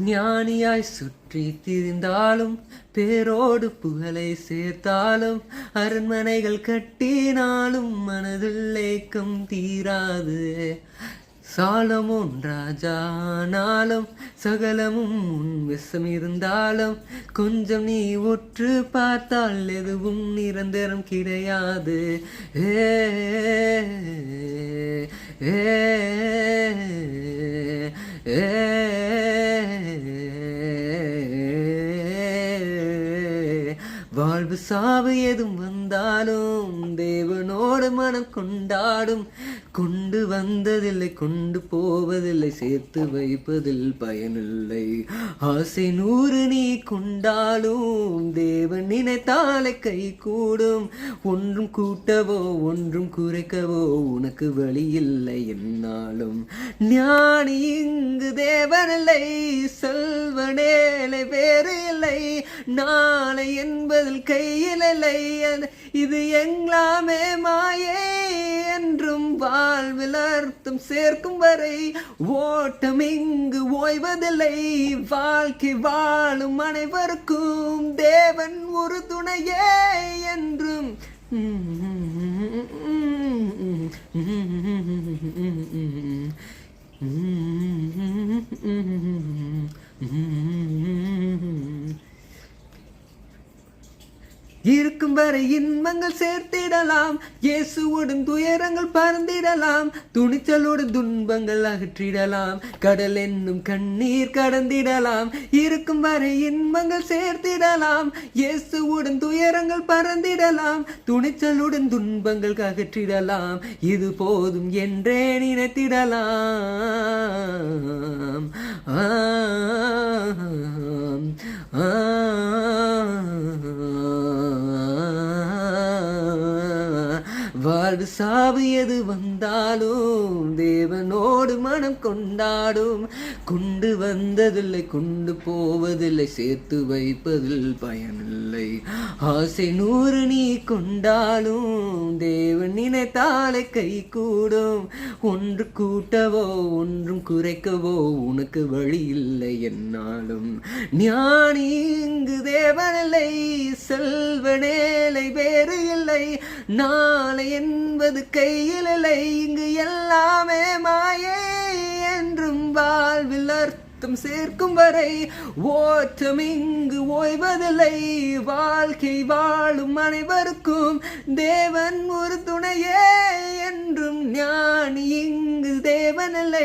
ஞானியாய் சுற்றி திரிந்தாலும் பேரோடு புகழை சேர்த்தாலும் அரண்மனைகள் கட்டினாலும் மனதில் ஏக்கம் தீராது. சாலமோன் ராஜானாலும் சகலமும் உன் வசம் இருந்தாலும் கொஞ்சம் நீ ஒற்று பார்த்தால் எதுவும் நிரந்தரம் கிடையாது. ஏ ஏ ஏ வாழ்வு சாவு எதுவும் வந்தாலும் தேவனோடு மனம் கொண்டாடும். கொண்டு வந்ததில்லை கொண்டு போவதில்லை சேர்த்து வைப்பதில் பயனில்லை. ஆசை 100 நீ கொண்டாலும் தேவன் நினைத்தாலே கை கூடும். ஒன்றும் கூட்டவோ ஒன்றும் குறைக்கவோ உனக்கு வழி இல்லை என்னாலும். ஞானி இங்கு தேவனில்லை, செல்வனேலை வேறு இல்லை. நாளை என்பதில் கையில் இல்லை, இது எல்லாமே மாயே என்றும் வாழ்வில் அர்த்தம் சேர்க்கும் வரை ஓட்டம் இங்கு ஓய்வதில்லை. வாழ்க்கை வாழும் அனைவருக்கும் தேவன் ஒரு துணையே என்றும். இருக்கும் வரை இன்பங்கள் சேர்த்திடலாம், இயேசுவுடன் துயரங்கள் பறந்திடலாம். துணிச்சலுடன் துன்பங்கள் அகற்றிடலாம், கடல் என்னும் கண்ணீர் கடந்திடலாம். இருக்கும் வரை இன்பங்கள் சேர்த்திடலாம், இயேசுவுடன் துயரங்கள் பறந்திடலாம். துணிச்சலுடன் துன்பங்கள் அகற்றிடலாம், இது போதும் என்றே நினைத்திடலாம். வாழ்வு சாவு எது வந்தாலும் தேவனோடு மனம் கொண்டாடும். கொண்டு வந்ததில்லை கொண்டு போவதில்லை சேர்த்து வைப்பதில் பயனில்லை. ஆசை 100 நீ கொண்டாலும் தேவன் நினைத்தாலே கை கூடும். ஒன்று கூட்டவோ ஒன்றும் குறைக்கவோ உனக்கு வழி இல்லை என்னாலும். ஞானி இங்கு தேவனில்லை, செல்வனேலை வேறு இல்லை. நாளை என்பது கையில் இல்லை, இங்கு எல்லாமே மாயே என்றும் வாழ்வில் அர்த்தம் சேர்க்கும் வரை ஓட்டம் இங்கு ஓய்வதில்லை. வாழ்க்கை வாழும் அனைவருக்கும் தேவன் ஒரு துணையே என்றும். ஞானி இங்கு தேவனில்லை.